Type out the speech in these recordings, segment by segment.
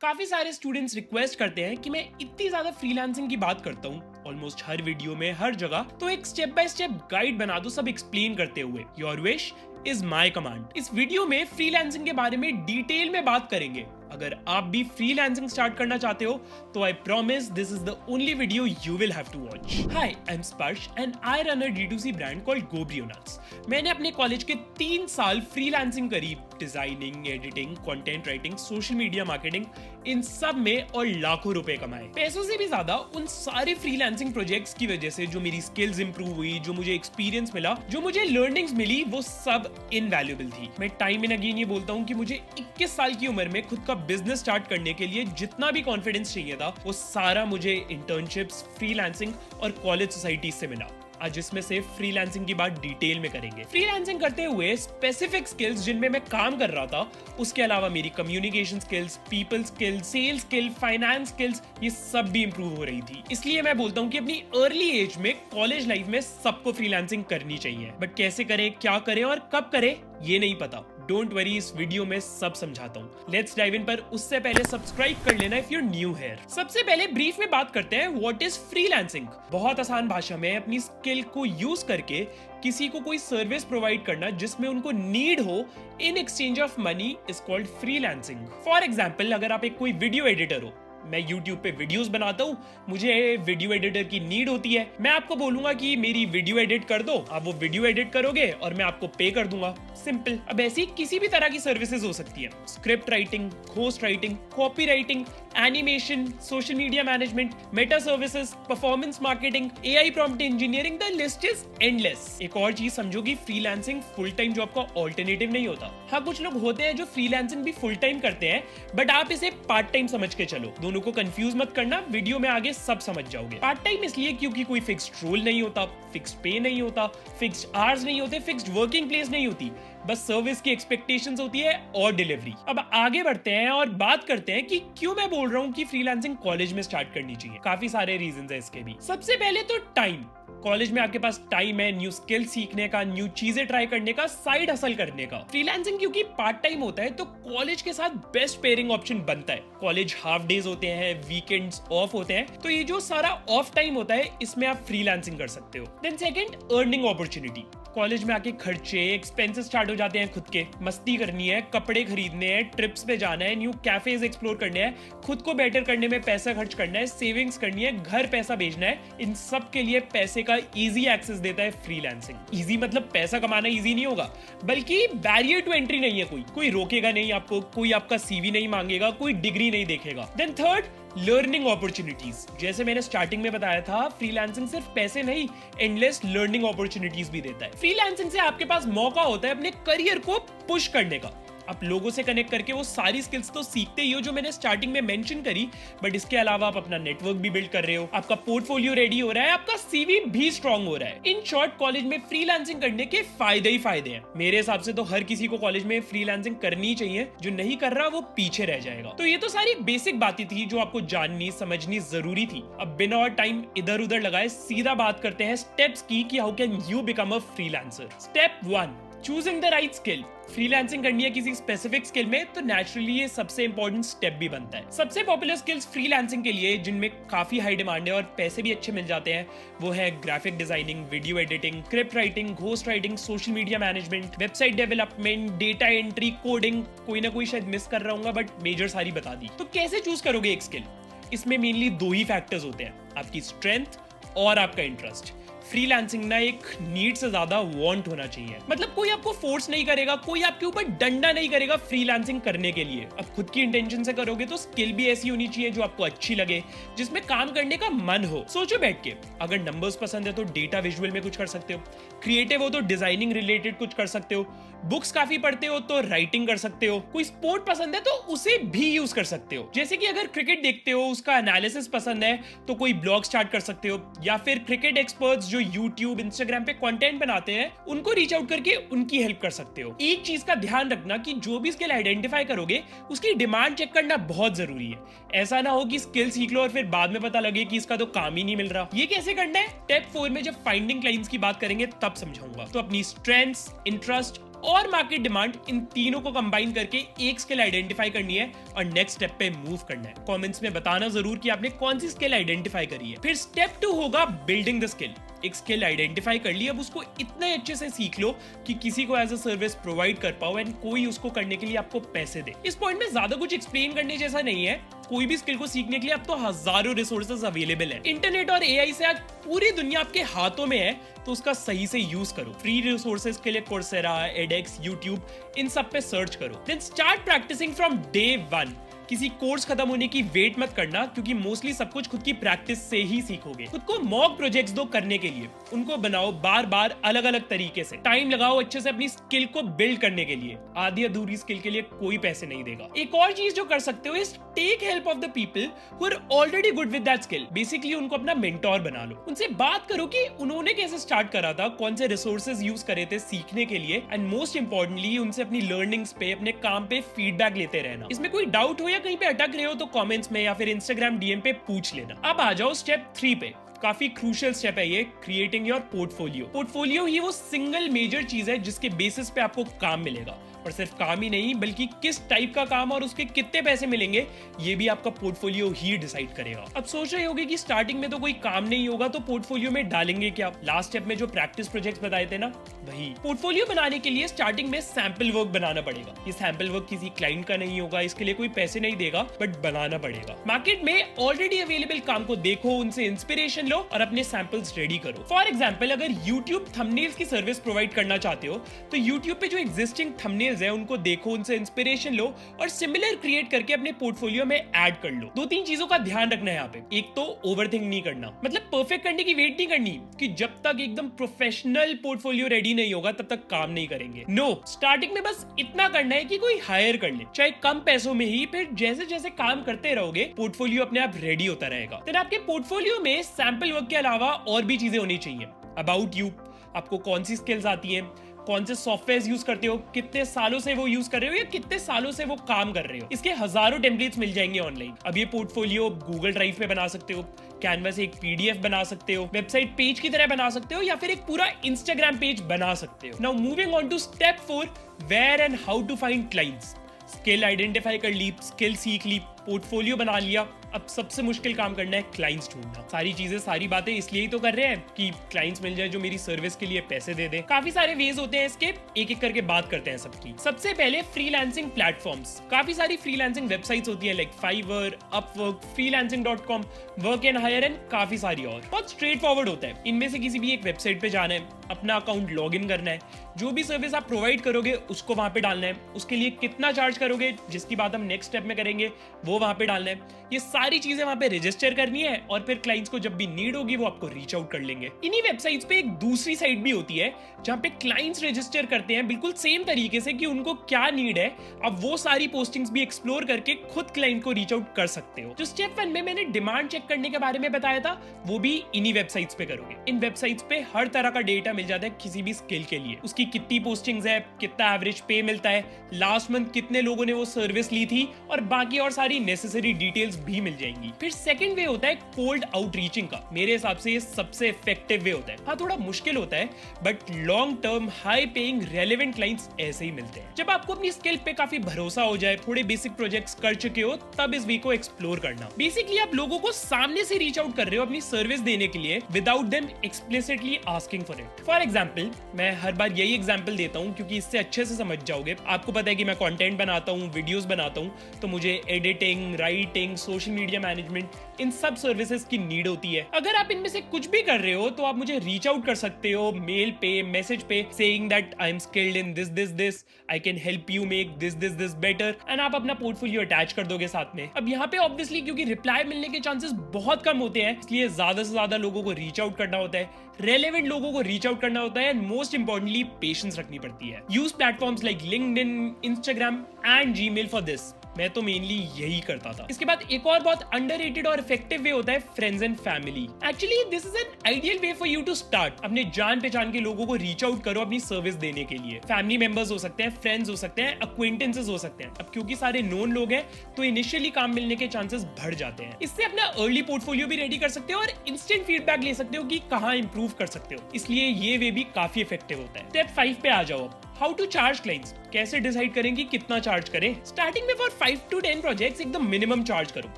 काफी सारे students request करते हैं कि मैं इतनी ज्यादा फ्रीलांसिंग की बात करता हूँ ऑलमोस्ट हर वीडियो में हर जगह, तो एक स्टेप बाय स्टेप गाइड बना दो सब एक्सप्लेन करते हुए। Your wish is my command. इस वीडियो में फ्रीलांसिंग के बारे में डिटेल में बात करेंगे। अगर आप भी फ्रीलांसिंग स्टार्ट करना चाहते हो तो I promise this is the only video you will have to watch. Hi, I am Sparsh and I run a D2C brand called Gobrio nuts. मैंने अपने कॉलेज के 3 साल फ्रीलांसिंग करी, designing, editing, content writing, social media marketing, इन सब में और लाखों रुपए कमाए। पैसों से भी ज्यादा उन सारे फ्रीलांसिंग प्रोजेक्ट्स की वजह से जो मेरी स्किल्स इंप्रूव हुई, जो मुझे एक्सपीरियंस मिला, जो मुझे लर्निंग्स मिली, वो सब इनवैल्यूएबल थी। मैं टाइम एंड अगेन ये बोलता हूँ कि मुझे 21 साल की उम्र में खुद का बिजनेस स्टार्ट करने के लिए जितना भी कॉन्फिडेंस चाहिए था वो सारा मुझे इंटर्नशिप्स, फ्रीलांसिंग और कॉलेज सोसाइटी से मिला। आज इसमें से फ्रीलांसिंग की बात डिटेल में करेंगे। फ्रीलांसिंग करते हुए स्पेसिफिक स्किल्स जिनमें मैं काम कर रहा था, उसके अलावा मेरी communication skills, people skills, sales skill, finance skills, ये सब भी इंप्रूव हो रही थी। इसलिए मैं बोलता हूँ कि अपनी अर्ली एज में, कॉलेज लाइफ में सबको फ्रीलांसिंग करनी चाहिए। बट कैसे करें, क्या करें और कब करें, ये नहीं पता। डोंट वरी, इस वीडियो में सब समझाता हूँ। लेट्स डाइव इन, पर उससे पहले सब्सक्राइब कर लेना if you are new here. सबसे पहले ब्रीफ में बात करते हैं व्हाट इज फ्रीलांसिंग। बहुत आसान भाषा में अपनी स्किल को यूज करके किसी को कोई सर्विस प्रोवाइड करना जिसमें उनको नीड हो in exchange of money is called freelancing. For example, अगर आप एक कोई वीडियो एडिटर हो, मैं YouTube पे वीडियोस बनाता हूँ, मुझे वीडियो एडिटर की नीड होती है, मैं आपको बोलूंगा कि मेरी वीडियो एडिट कर दो, आप वो वीडियो एडिट करोगे और मैं आपको पे कर दूंगा। सिंपल। अब ऐसी किसी भी तरह की सर्विसेज हो सकती है, script writing, host writing, copy writing, animation, social media management, Meta services, performance marketing, AI prompt engineering, the list is endless. एक और चीज समझो कि फ्रीलांसिंग फुल टाइम जॉब का ऑल्टरनेटिव नहीं होता। हाँ, कुछ लोग होते हैं जो फ्रीलांसिंग भी फुल टाइम करते हैं, बट आप इसे पार्ट टाइम समझ के चलो। दोनों को कंफ्यूज मत करना, वीडियो में आगे सब समझ जाओगे। पार्ट टाइम इसलिए क्योंकि कोई फिक्स्ड रोल नहीं होता, फिक्स्ड पे नहीं होता, फिक्स्ड आवर्स नहीं होते, फिक्स्ड वर्किंग प्लेस नहीं होती, बस सर्विस की एक्सपेक्टेशंस होती है और डिलीवरी। अब आगे बढ़ते हैं और बात करते हैं कि क्यों मैं बोल रहा हूं कि फ्रीलांसिंग कॉलेज में स्टार्ट करनी चाहिए। काफी सारे रीजंस है इसके भी। सबसे पहले तो टाइम। कॉलेज में आपके पास टाइम है न्यू स्किल सीखने का, न्यू चीजें ट्राई करने का, साइड हसल करने का। फ्रीलांसिंग क्योंकि पार्ट टाइम होता है तो कॉलेज के साथ बेस्ट पेयरिंग ऑप्शन बनता है। कॉलेज हाफ डेज होते हैं, वीकेंड्स ऑफ होते हैं, तो ये जो सारा ऑफ टाइम होता है इसमें आप फ्रीलांसिंग कर सकते हो। Then second, earning opportunity. College में आके खर्चे, एक्सपेंसेस स्टार्ट हो जाते हैं खुद के। मस्ती करनी है, कपड़े खरीदने हैं, ट्रिप्स पे जाना है, न्यू कैफेज एक्सप्लोर करने हैं, खुद को बेटर करने में पैसा खर्च करना है, सेविंग्स करनी है, घर पैसा भेजना है। इन सब के लिए पैसे का इजी एक्सेस देता है फ्रीलांसिंग। इजी मतलब पैसा कमाना इजी नहीं होगा, बल्कि बैरियर टू एंट्री नहीं है। कोई रोकेगा नहीं आपको, कोई आपका CV नहीं मांगेगा, कोई डिग्री नहीं देखेगा। Then third, learning opportunities. जैसे मैंने स्टार्टिंग में बताया था, फ्रीलांसिंग सिर्फ पैसे नहीं, एंडलेस लर्निंग अपॉर्चुनिटीज भी देता है। फ्रीलांसिंग से आपके पास मौका होता है अपने करियर को पुश करने का। आप लोगों से कनेक्ट करके वो सारी स्किल्स तो सीखते ही हो जो मैंने स्टार्टिंग में मेंशन करी, बट इसके अलावा आप अपना नेटवर्क भी बिल्ड कर रहे हो, आपका पोर्टफोलियो रेडी हो रहा है, आपका CV भी स्ट्रांग हो रहा है। इन शॉर्ट, कॉलेज में फ्रीलांसिंग करने के फायदे ही फायदे हैं। मेरे हिसाब से तो हर किसी को कॉलेज में फ्रीलांसिंग करनी चाहिए, जो नहीं कर रहा वो पीछे रह जाएगा। तो ये तो सारी बेसिक बातें थी जो आपको जाननी समझनी जरूरी थी। अब बिना और टाइम इधर उधर लगाए सीधा बात करते हैं स्टेप्स की कि how can you become a freelancer. Step 1, choosing the right skill. Freelancing करनी है किसी स्पेसिफिक स्किल में तो नेचुरली ये सबसे इंपॉर्टेंट स्टेप भी बनता है। सबसे पॉपुलर स्किल्स फ्रीलांसिंग के लिए जिनमें काफी हाई डिमांड है और पैसे भी अच्छे मिल जाते हैं, वो है graphic designing, video editing, script writing, host writing, social media management, website development, data entry, coding. कोई ना कोई शायद मिस कर रहा हूँ, बट मेजर सारी बता दी। तो कैसे चूज करोगे एक स्किल? इसमें मेनली 2 ही फैक्टर्स होते हैं, आपकी स्ट्रेंथ और आपका इंटरेस्ट। फ्रीलांसिंग ना एक नीड से ज्यादा वांट होना चाहिए। मतलब कोई आपको फोर्स नहीं करेगा, कोई आपके ऊपर डंडा नहीं करेगा फ्रीलांसिंग करने के लिए। अब खुद की इंटेंशन से करोगे तो स्किल भी ऐसी होनी चाहिए जो आपको अच्छी लगे, जिसमें काम करने का मन हो। सोचो बैठ के, अगर नंबर्स पसंद है तो डेटा विजुअल में कुछ कर सकते हो, क्रिएटिव हो तो डिजाइनिंग रिलेटेड कुछ कर सकते हो, बुक्स काफी पढ़ते हो तो राइटिंग कर सकते हो, कोई स्पोर्ट पसंद है तो उसे भी यूज कर सकते हो। जैसे कि अगर क्रिकेट देखते हो, उसका एनालिसिस पसंद है तो कोई ब्लॉग स्टार्ट कर सकते हो, या फिर क्रिकेट एक्सपर्ट्स जो यूट्यूब, इंस्टाग्राम पे कंटेंट बनाते हैं उनको रीच आउट करके उनकी हेल्प कर सकते हो। एक चीज का ध्यान रखना कि जो भी स्किल आइडेंटिफाई करोगे उसकी डिमांड चेक करना बहुत जरूरी है। ऐसा ना हो कि स्किल सीख लो और फिर बाद में पता लगे कि इसका तो काम ही नहीं मिल रहा। ये कैसे करना है, स्टेप 4 में जब फाइंडिंग क्लाइंट्स की बात करेंगे तब समझाऊंगा। तो अपनी स्ट्रेंथ्स, इंटरेस्ट और मार्केट डिमांड, इन तीनों को कंबाइन करके एक स्किल आइडेंटिफाई करनी है और नेक्स्ट स्टेप पे मूव करना है। कमेंट्स में बताना जरूर कि आपने कौन सी स्किल आइडेंटिफाई करी है। फिर स्टेप 2 होगा बिल्डिंग द स्किल। एक स्किल आइडेंटिफाई कर ली, अब उसको इतने अच्छे से सीख लो कि किसी को एज अ सर्विस प्रोवाइड कर पाओ एंड कोई उसको करने के लिए आपको पैसे दे। इस पॉइंट में ज्यादा कुछ एक्सप्लेन करने जैसा नहीं है। कोई भी स्किल को सीखने के लिए अब तो हजारों रिसोर्सेज अवेलेबल है। इंटरनेट और एआई से आज पूरी दुनिया आपके हाथों में है, तो उसका सही से यूज करो। फ्री रिसोर्सेज के लिए कोर्सेरा, एडेक्स, यूट्यूब, इन सब पे सर्च करो। Then start practicing from day 1। किसी कोर्स खत्म होने की वेट मत करना, क्योंकि मोस्टली सब कुछ खुद की प्रैक्टिस से ही सीखोगे। खुद को मॉक प्रोजेक्ट्स दो करने के लिए, उनको बनाओ बार बार अलग अलग तरीके से। टाइम लगाओ अच्छे से अपनी स्किल को बिल्ड करने के लिए। आधी अधूरी स्किल के लिए कोई पैसे नहीं देगा। एक और चीज जो कर सकते हो is take help of the people who are already good with that skill. Basically उनको अपना मेंटोर बना लो। उनसे बात करो कि उन्होंने कैसे स्टार्ट करा था, कौन से रिसोर्सेज यूज करे थे सीखने के लिए, एंड मोस्ट इंपॉर्टेंटली उनसे अपनी लर्निंग्स पे, अपने काम पे फीडबैक लेते रहना। इसमें कोई डाउट हो या कहीं पे अटक रहे हो तो कमेंट्स में या फिर इंस्टाग्राम डीएम पे पूछ लेना। अब आ जाओ स्टेप 3 पे। काफी क्रूशियल स्टेप है ये, क्रिएटिंग योर पोर्टफोलियो। पोर्टफोलियो ही वो सिंगल मेजर चीज है जिसके बेसिस पे आपको काम मिलेगा। और सिर्फ काम ही नहीं, बल्कि किस टाइप का काम और उसके कितने पैसे मिलेंगे ये भी आपका पोर्टफोलियो ही डिसाइड करेगा। अब सोच रहे होगे कि स्टार्टिंग में तो कोई काम नहीं होगा, तो पोर्टफोलियो में डालेंगे क्या? लास्ट स्टेप में जो प्रैक्टिस प्रोजेक्ट्स बताए थे ना, वही। पोर्टफोलियो बनाने के लिए स्टार्टिंग में सैंपल वर्क बनाना पड़ेगा। ये सैंपल वर्क किसी क्लाइंट का नहीं होगा, इसके लिए कोई पैसे नहीं देगा, बट बनाना पड़ेगा। मार्केट में ऑलरेडी अवेलेबल काम को देखो, उनसे इंस्पिरेशन लो और अपने सैंपल्स रेडी करो। फॉर एग्जाम्पल, अगर यूट्यूब थंबनेल्स की सर्विस प्रोवाइड करना चाहते हो तो यूट्यूब पे जो एग्जिस्टिंग थंबनेल्स है उनको देखो, उनसे इंस्पिरेशन लो और सिमिलर क्रिएट करके अपने पोर्टफोलियो में ऐड कर लो। 2-3 चीजों का ध्यान रखना है यहाँ पे। एक तो ओवरथिंक नहीं करना, मतलब परफेक्ट करने की वेट नहीं करनी कि जब तक एकदम प्रोफेशनल पोर्टफोलियो रेडी नहीं होगा तब तक काम नहीं करेंगे। नो, स्टार्टिंग में बस इतना करना है कि कोई हायर कर ले, चाहे कम पैसों में ही। फिर जैसे जैसे काम करते रहोगे पोर्टफोलियो अपने आप रेडी होता रहेगा। फिर आपके पोर्टफोलियो में सैंपल वर्क के अलावा और भी चीजें होनी चाहिए। अबाउट यू, आपको कौन सी स्किल्स आती हैं, कौन से सॉफ्टवेयर यूज करते हो, कितने सालों से वो यूज कर रहे हो या कितने सालों से वो काम कर रहे हो। इसके हजारों टेम्पलेट्स मिल जाएंगे ऑनलाइन। अब ये पोर्टफोलियो गूगल ड्राइव पे बना सकते हो, कैनवा से एक पीडीएफ बना सकते हो, वेबसाइट पेज की तरह बना सकते हो, या फिर एक पूरा इंस्टाग्राम पेज बना सकते हो। Now moving on to step 4, where and how to find clients. Skill identify कर ली, स्किल सीख ली, पोर्टफोलियो बना लिया, अब सबसे मुश्किल काम करना है क्लाइंट्स ढूंढना। सारी चीजें, सारी बातें इसलिए ही तो कर रहे हैं कि क्लाइंट्स मिल जाए जो मेरी सर्विस के लिए पैसे दे दे। काफी सारे वेज होते हैं इसके, एक एक करके बात करते हैं सबकी। सबसे पहले फ्रीलांसिंग प्लेटफॉर्म्स। काफी सारी फ्रीलांसिंग वेबसाइट्स होती है, like Fiverr, Upwork, freelancing.com, work and hire and काफी सारी और। बहुत स्ट्रेट फॉरवर्ड होता है। इनमें से किसी भी एक वेबसाइट पे जाना है, अपना अकाउंट लॉग इन करना है, जो भी सर्विस आप प्रोवाइड करोगे उसको वहां पे डालना है, उसके लिए कितना चार्ज करोगे जिसकी बात हम नेक्स्ट स्टेप में करेंगे वो वहां पे डालना है। ये सारी चीजें वहां पे रजिस्टर करनी है और फिर क्लाइंट्स को जब भी नीड होगी वो आपको रीच आउट कर लेंगे। इन्हीं वेबसाइट्स पे एक दूसरी साइट भी होती है जहां पे क्लाइंट्स रजिस्टर करते हैं बिल्कुल सेम तरीके से कि उनको क्या नीड है। अब वो सारी पोस्टिंग्स भी एक्सप्लोर करके खुद क्लाइंट को रीच आउट कर सकते हो। जो स्टेप 1 में मैंने डिमांड चेक करने के बारे में बताया था वो भी इन्हीं वेबसाइट्स पे करोगे। इन वेबसाइट्स पे हर तरह का डेटा मिल जाता है किसी भी स्किल के लिए। उसकी कितनी पोस्टिंग्स है, कितना एवरेज पे मिलता है, लास्ट मंथ कितने लोगों ने वो सर्विस ली थी, और बाकी और सारी नेसेसरी डिटेल्स भी मिल जाएंगी। फिर सेकंड वे होता है कोल्ड आउटरीचिंग का। मेरे हिसाब से ये सबसे इफेक्टिव वे होता है। हाँ, थोड़ा मुश्किल होता है, but long term high paying relevant clients ऐसे ही मिलते हैं। जब आपको अपनी स्किल पे काफी भरोसा हो जाए, थोड़े बेसिक प्रोजेक्ट्स कर चुके हो, तब इस वे को एक्सप्लोर करना। बेसिकली आप लोगों को सामने से रीच आउट कर रहे हो अपनी सर्विस देने के लिए without them explicitly asking for it. For example, मैं हर बार यही एग्जाम्पल देता हूँ क्योंकि इससे अच्छे से समझ जाओगे। आपको पता है कि मैं कंटेंट बनाता हूँ, वीडियोस बनाता हूँ, तो मुझे editing, writing, social media management, इन सब सर्विसेज की नीड होती है। अगर आप इनमें से कुछ भी कर रहे हो तो आप मुझे रीच आउट कर सकते हो मेल पे, मैसेज पे, saying that I am skilled in this this this, I can help you make this this this better, and आप अपना पोर्टफोलियो अटैच कर दोगे साथ में। अब यहाँ पे ऑब्वियसली क्योंकि रिप्लाई मिलने के चांसेस बहुत कम होते हैं, इसलिए ज्यादा से ज्यादा लोगों को रीच आउट करना होता है, रेलेवेंट लोगों को रीच आउट करना होता है, एंड मोस्ट इंपॉर्टेंटली पेशेंस रखनी पड़ती है। Use platforms like LinkedIn, Instagram and Gmail for this. मैं तो मेनली यही करता था। इसके बाद एक और बहुत अंडररेटेड और इफेक्टिव वे होता है friends and family. Actually this is an ideal way for you to start. अपने जान पहचान के लोगों को रीच आउट करो अपनी सर्विस देने के लिए। फैमिली मेंबर्स हो सकते हैं, फ्रेंड्स हो सकते हैं, अक्वेंटेंसेस हो सकते हैं। अब क्योंकि सारे नोन लोग हैं तो इनिशियली काम मिलने के चांसेस बढ़ जाते हैं। इससे अपना अर्ली पोर्टफोलियो भी रेडी कर सकते हो और इंस्टेंट फीडबैक ले सकते हो कि कहाँ इंप्रूव कर सकते हो। इसलिए ये वे भी काफी इफेक्टिव होता है। स्टेप 5 पे आ जाओ। हाउ टू चार्ज क्लाइंट्स, कैसे डिसाइड करें कि कितना चार्ज करें। स्टार्टिंग में फॉर 5 to 10 प्रोजेक्ट्स एकदम मिनिमम चार्ज करो।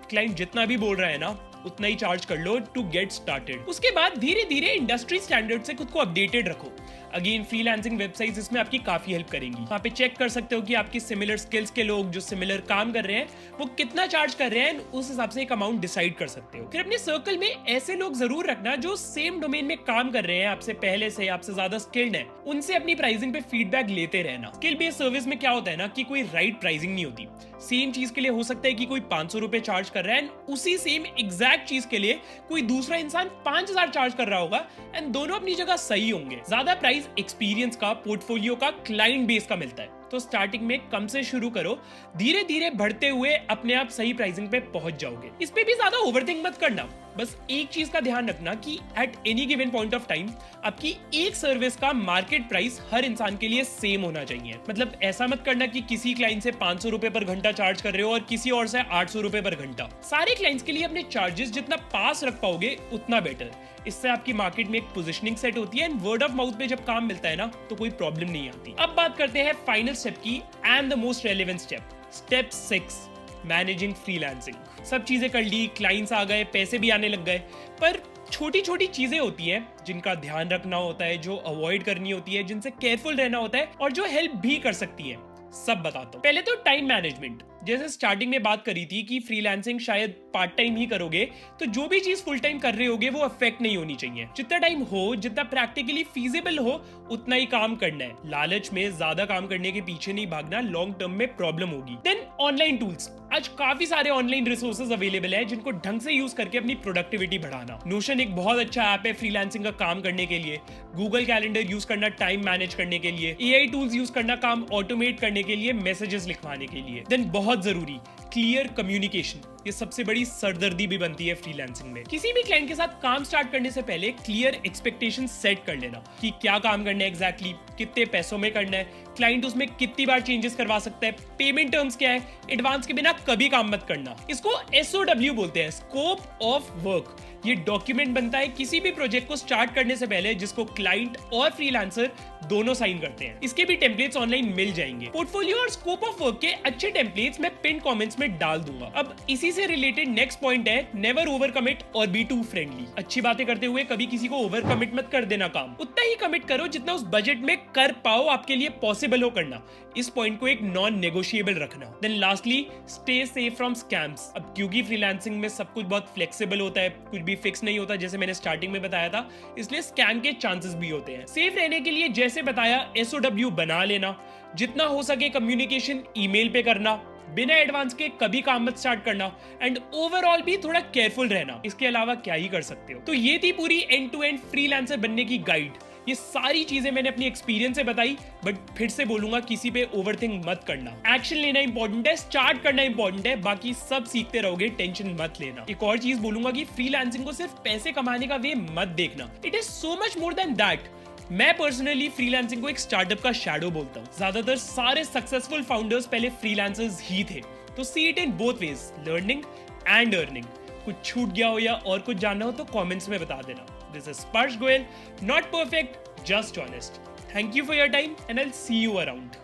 क्लाइंट जितना भी बोल रहा है ना उतना ही चार्ज कर लो टू गेट स्टार्टेड। उसके बाद धीरे धीरे इंडस्ट्री स्टैंडर्ड से खुद को अपडेटेड रखो। अगेन फ्रीलांसिंग वेबसाइट्स इसमें आपकी काफी हेल्प करेंगी। वहाँ पे चेक कर सकते हो कि आपकी सिमिलर स्किल्स के लोग जो सिमिलर काम कर रहे हैं वो कितना चार्ज कर रहे हैं, उस हिसाब से एक अमाउंट डिसाइड कर सकते हो। फिर अपने सर्कल में ऐसे लोग जरूर रखना जो सेम डोमेन में काम कर रहे हैं आपसे पहले से, आपसे ज्यादा स्किल्ड है, उनसे अपनी प्राइसिंग पे फीडबैक लेते रहना। स्किल बेस्ड सर्विस में क्या होता है ना कि कोई राइट प्राइसिंग नहीं होती। सेम चीज के लिए हो सकता है कि कोई 500 रुपए चार्ज कर रहा है, उसी सेम एग्जैक्ट चीज के लिए कोई दूसरा इंसान 5000 चार्ज कर रहा होगा, एंड दोनों अपनी जगह सही होंगे। ज्यादा प्राइस एक्सपीरियंस का, पोर्टफोलियो का, क्लाइंट बेस का मिलता है। तो स्टार्टिंग में कम से शुरू करो, धीरे धीरे बढ़ते हुए अपने आप सही प्राइसिंग पे पहुंच जाओगे। इस पे भी ज्यादा ओवरथिंक मत करना। बस एक चीज का ध्यान रखना कि at any given point of time आपकी एक सर्विस का मार्केट प्राइस हर इंसान के लिए सेम होना चाहिए। मतलब ऐसा मत करना कि किसी क्लाइंट से 500 रुपए पर घंटा चार्ज कर रहे हो और किसी और से 800 रुपए पर घंटा। सारे क्लाइंट्स के लिए अपने चार्जेस जितना पास रख पाओगे उतना बेटर। इससे आपकी मार्केट में एक पोजीशनिंग सेट होती है, एंड वर्ड ऑफ माउथ पे जब काम मिलता है ना तो कोई प्रॉब्लम नहीं आती। अब बात करते हैं फाइनल स्टेप की, and the most relevant step, step 6, managing freelancing. सब चीजें कर ली, क्लाइंट्स आ गए, पैसे भी आने लग गए, पर छोटी छोटी चीजें होती हैं जिनका ध्यान रखना होता है, जो अवॉइड करनी होती है, जिनसे केयरफुल रहना होता है और जो हेल्प भी कर सकती है। सब बताता हूं। पहले तो टाइम मैनेजमेंट। जैसे स्टार्टिंग में बात करी थी कि फ्रीलांसिंग शायद पार्ट टाइम ही करोगे, तो जो भी चीज फुल टाइम कर रहे होगे वो अफेक्ट नहीं होनी चाहिए। जितना टाइम हो, जितना प्रैक्टिकली फीजिबल हो, उतना ही काम करना है। लालच में ज्यादा काम करने के पीछे नहीं भागना, लॉन्ग टर्म में प्रॉब्लम होगी। Then online tools. आज काफी सारे ऑनलाइन रिसोर्सेज अवेलेबल है जिनको ढंग से यूज करके अपनी प्रोडक्टिविटी बढ़ाना। नोशन एक बहुत अच्छा ऐप है फ्रीलांसिंग का काम करने के लिए। गूगल कैलेंडर यूज करना टाइम मैनेज करने के लिए। एआई टूल्स यूज करना काम ऑटोमेट करने के लिए, मैसेजेस लिखवाने के लिए। देन बहुत जरूरी क्लियर कम्युनिकेशन। ये सबसे बड़ी सरदर्दी भी बनती है फ्रीलांसिंग में। किसी भी क्लाइंट के साथ काम स्टार्ट करने से पहले क्लियर एक्सपेक्टेशन सेट कर लेना कि क्या काम करना है एग्जैक्टली, कितने पैसों में करना है, क्लाइंट उसमें कितनी बार चेंजेस करवा सकता है, पेमेंट टर्म्स क्या है। एडवांस के बिना कभी काम मत करना। इसको SOW बोलते हैं, स्कोप ऑफ वर्क। ये डॉक्यूमेंट बनता है किसी भी प्रोजेक्ट को स्टार्ट करने से पहले, जिसको क्लाइंट और फ्रीलांसर दोनों साइन करते हैं। इसके भी टेम्पलेट्स ऑनलाइन मिल जाएंगे। पोर्टफोलियो और स्कोप ऑफ वर्क के अच्छे टेम्पलेट्स मैं पिन कमेंट्स में डाल दूंगा। अब इसी से रिलेटेड नेक्स्ट पॉइंट है, नेवर ओवर कमिट और बी टू फ्रेंडली। अच्छी बातें करते हुए कभी किसी को ओवर कमिट मत कर देना। काम उतना ही कमिट करो जितना उस बजट में कर पाओ, आपके लिए पॉसिबल हो करना। इस पॉइंट को एक नॉन नेगोशिएबल रखना। Then lastly, stay safe from scams. अब क्योंकि फ्रीलांसिंग में सब कुछ बहुत फ्लेक्सिबल होता है, कुछ भी फिक्स नहीं होता, जैसे मैंने स्टार्टिंग में बताया था, इसलिए स्कैम के चांसेस भी होते हैं। सेफ रहने के लिए जैसे बताया, SOW बना लेना। जितना हो सके कम्युनिकेशन ईमेल पे करना। बिना एडवांस के कभी काम मत स्टार्ट करना, एंड ओवरऑल भी थोड़ा केयरफुल रहना। इसके अलावा क्या ही कर सकते हो। तो ये थी पूरी एंड टू एंड फ्रीलांसर बनने की गाइड। ये सारी चीजें मैंने अपनी एक्सपीरियंस से बताई, बट फिर से बोलूंगा किसी पे ओवरथिंक मत करना। एक्शन लेना इंपॉर्टेंट है, स्टार्ट करना इंपॉर्टेंट है, बाकी सब सीखते रहोगे, टेंशन मत लेना। एक और चीज बोलूंगा कि फ्रीलांसिंग को सिर्फ पैसे कमाने का वे मत देखना। It is so much more than that. मैं पर्सनली फ्रीलांसिंग को एक स्टार्टअप का शैडो बोलता हूँ। ज्यादातर सारे सक्सेसफुल फाउंडर्स पहले फ्रीलांसर्स ही थे। तो see it in both ways, learning and earning. कुछ छूट गया हो या और कुछ जानना हो तो कमेंट्स में बता देना। दिस इज स्पर्श Goyal, not perfect, just honest. Thank you for your time and I'll see you around.